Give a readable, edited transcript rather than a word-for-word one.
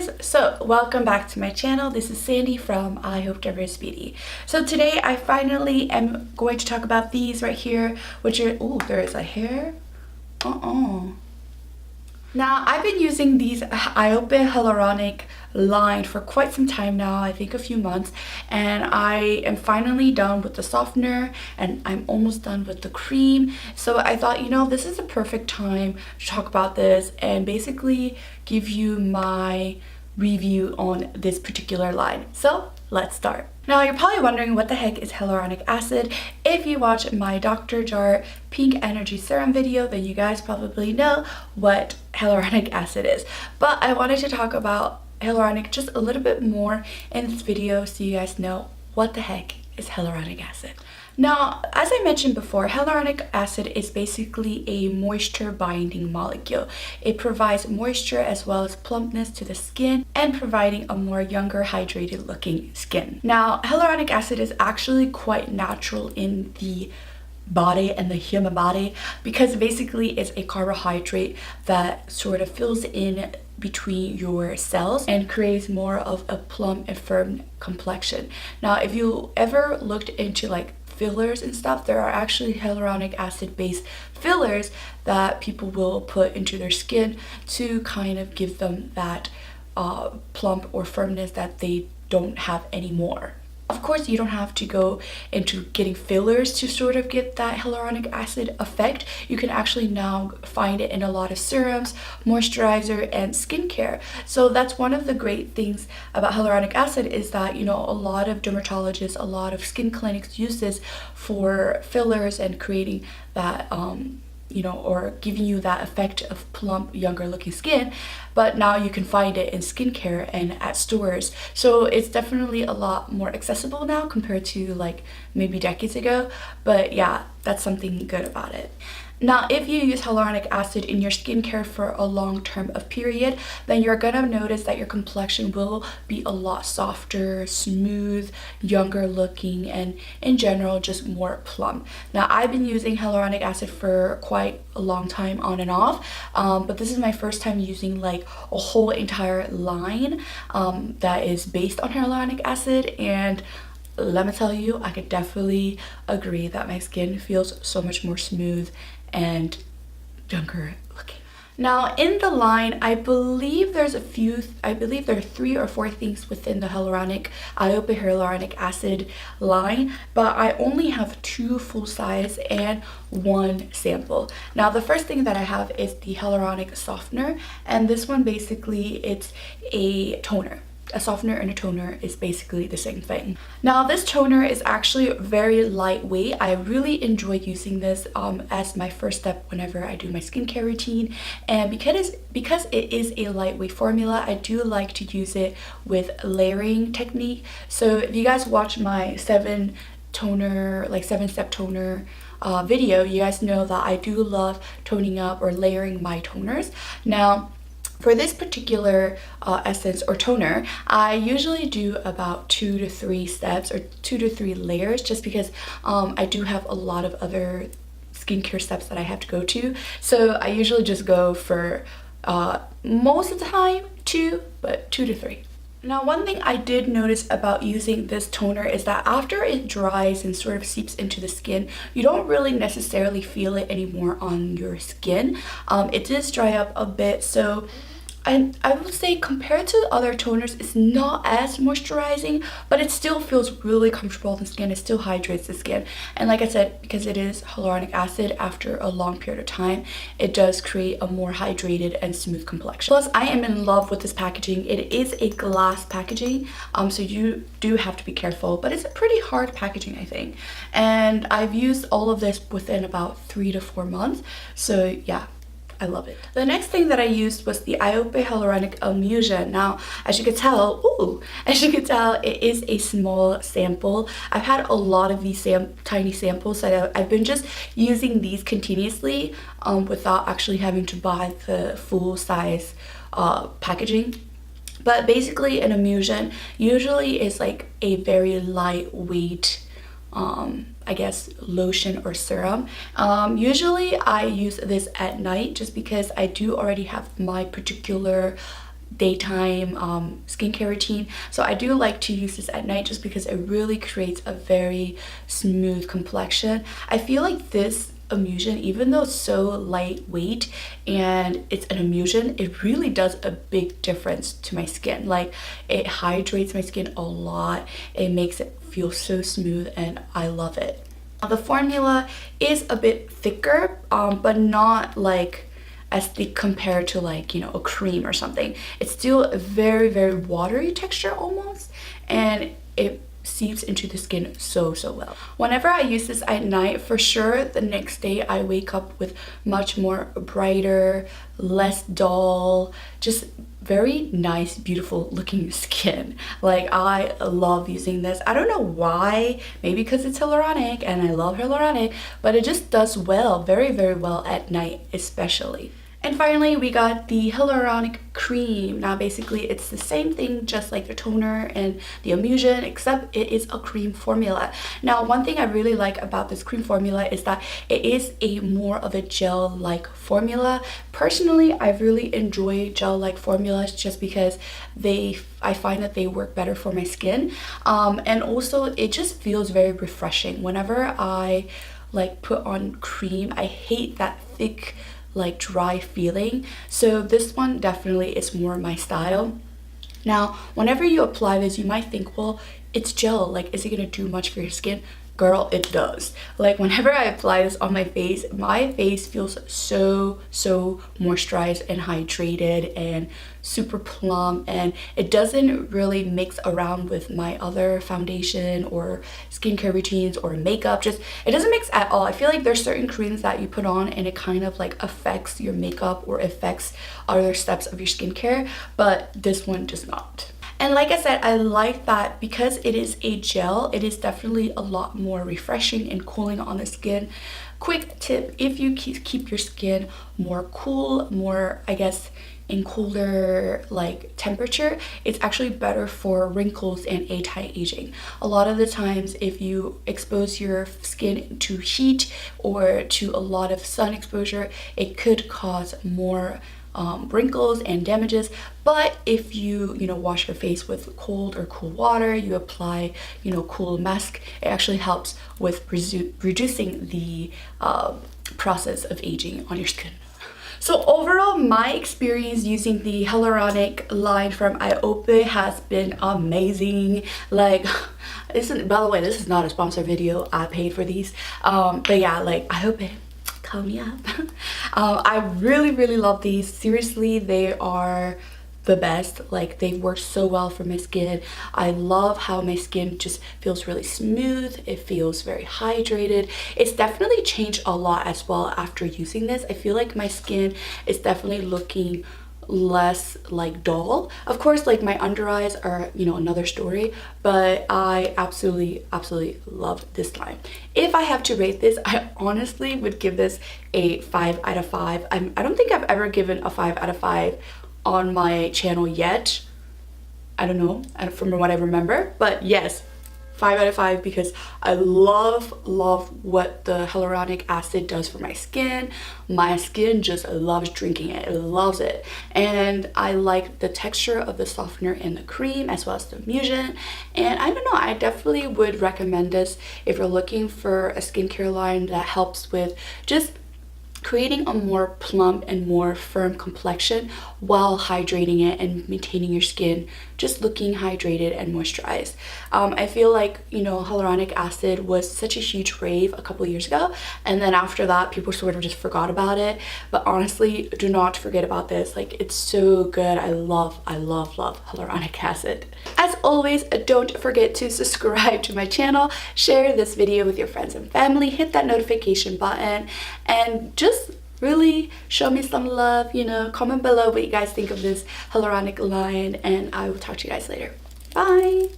guys, so welcome back to my channel. This is Sandy from IOPE. So today I finally am going to talk about these right here, which are, oh, there is a hair. Now I've been using these IOPE Hyaluronic line for quite some time now, I think a few months, and I am finally done with the softener and I'm almost done with the cream. So I thought, you know, this is a perfect time to talk about this and basically give you my review on this particular line. So let's start. Now you're probably wondering what the heck is hyaluronic acid. If you watch my Dr. Jart Pink Energy Serum video, then you guys probably know what hyaluronic acid is. But I wanted to talk about hyaluronic just a little bit more in this video so you guys know what the heck is hyaluronic acid. Now, as I mentioned before, hyaluronic acid is basically a moisture binding molecule. It provides moisture as well as plumpness to the skin and providing a more younger, hydrated looking skin. Now, hyaluronic acid is actually quite natural in the body and the human body because basically it's a carbohydrate that sort of fills in between your cells and creates more of a plump and firm complexion. Now, if you ever looked into like fillers and stuff, there are actually hyaluronic acid based fillers that people will put into their skin to kind of give them that plump or firmness that they don't have anymore. Of course, you don't have to go into getting fillers to sort of get that hyaluronic acid effect. You can actually now find it in a lot of serums, moisturizer, and skincare. So that's one of the great things about hyaluronic acid is that, you know, a lot of dermatologists, a lot of skin clinics use this for fillers and creating that you know, or giving you that effect of plump, younger looking skin. But now you can find it in skincare and at stores. So it's definitely a lot more accessible now compared to like maybe decades ago. But yeah, that's something good about it. Now, if you use hyaluronic acid in your skincare for a long term of period, then you're gonna notice that your complexion will be a lot softer, smooth, younger looking, and in general, just more plump. Now, I've been using hyaluronic acid for quite a long time on and off, but this is my first time using like a whole entire line that is based on hyaluronic acid, and let me tell you, I could definitely agree that my skin feels so much more smooth and younger looking. Now in the line, I believe there are 3 or 4 things within the IOPE Hyaluronic Acid line, but I only have 2 full size and 1 sample. Now the first thing that I have is the hyaluronic softener, and this one basically it's a toner. A softener and a toner is basically the same thing. Now this toner is actually very lightweight. I really enjoy using this as my first step whenever I do my skincare routine, and because it is a lightweight formula, I do like to use it with layering technique. So if you guys watch my 7-step toner video, you guys know that I do love toning up or layering my toners. Now for this particular essence or toner, I usually do about 2 to 3 steps or 2 to 3 layers, just because I do have a lot of other skincare steps that I have to go to. So I usually just go for most of the time 2, but 2 to 3. Now, one thing I did notice about using this toner is that after it dries and sort of seeps into the skin, you don't really necessarily feel it anymore on your skin. It does dry up a bit, so I would say compared to other toners, it's not as moisturizing, but it still feels really comfortable on the skin. It still hydrates the skin. And like I said, because it is hyaluronic acid, after a long period of time, it does create a more hydrated and smooth complexion. Plus, I am in love with this packaging. It is a glass packaging, so you do have to be careful, but it's a pretty hard packaging, I think. And I've used all of this within about 3 to 4 months. So yeah, I love it. The next thing that I used was the IOPE Hyaluronic Illusion. Now, as you can tell, it is a small sample. I've had a lot of these tiny samples that I've been just using these continuously without actually having to buy the full size packaging. But basically an emulsion usually is like a very lightweight I guess lotion or serum. Usually I use this at night just because I do already have my particular daytime skincare routine. So I do like to use this at night just because it really creates a very smooth complexion. I feel like this emulsion, even though it's so lightweight and it's an emulsion, it really does a big difference to my skin. Like, it hydrates my skin a lot. It makes it feel so smooth and I love it. The formula is a bit thicker, but not like as thick compared to, like, you know, a cream or something. It's still a very, very watery texture almost, and it seeps into the skin so well. Whenever I use this at night, for sure the next day I wake up with much more brighter, less dull, just very nice, beautiful looking skin. Like, I love using this. I don't know why, maybe because it's hyaluronic and I love hyaluronic, but it just does well, very well at night especially. And finally, we got the Hyaluronic Cream. Now, basically, it's the same thing, just like the toner and the emulsion, except it is a cream formula. Now, one thing I really like about this cream formula is that it is a more of a gel-like formula. Personally, I really enjoy gel-like formulas just because I find that they work better for my skin. And also, it just feels very refreshing. Whenever I like put on cream, I hate that thick, like, dry feeling. So this one definitely is more my style. Now, whenever you apply this, you might think, well, it's gel, like, is it gonna do much for your skin? Girl, it does. Like, whenever I apply this on my face feels so moisturized and hydrated and super plump, and it doesn't really mix around with my other foundation or skincare routines or makeup. Just, it doesn't mix at all. I feel like there's certain creams that you put on and it kind of like affects your makeup or affects other steps of your skincare, but this one does not. And like I said, I like that because it is a gel, it is definitely a lot more refreshing and cooling on the skin. Quick tip, if you keep your skin more cool, more, I guess, in cooler like temperature, it's actually better for wrinkles and anti-aging. A lot of the times, if you expose your skin to heat or to a lot of sun exposure, it could cause more wrinkles and damages. But if you wash your face with cold or cool water, you apply cool mask, it actually helps with reducing the process of aging on your skin. So overall, my experience using the hyaluronic line from IOPE has been amazing. Like, by the way, this is not a sponsor video. I paid for these, but yeah, like, IOPE, call me up. I really love these. Seriously, they are the best. Like, they've worked so well for my skin. I love how my skin just feels really smooth. It feels very hydrated. It's definitely changed a lot as well after using this. I feel like my skin is definitely looking less like dull. Of course, like, my under eyes are another story, but I absolutely love this line. If I have to rate this, I honestly would give this a 5 out of 5. I don't think I've ever given a 5 out of 5 on my channel yet. I don't know, from what I remember, but yes, 5 out of 5 because I love what the hyaluronic acid does for my skin. My skin just loves drinking it. It loves it. And I like the texture of the softener in the cream as well as the emulsion. And I don't know, I definitely would recommend this if you're looking for a skincare line that helps with just creating a more plump and more firm complexion while hydrating it and maintaining your skin just looking hydrated and moisturized. I feel like hyaluronic acid was such a huge rave a couple years ago, and then after that people sort of just forgot about it. But honestly, do not forget about this. Like, it's so good. I love hyaluronic acid. As always, don't forget to subscribe to my channel, share this video with your friends and family, hit that notification button, and just really show me some love. Comment below what you guys think of this hyaluronic line, and I will talk to you guys later. Bye.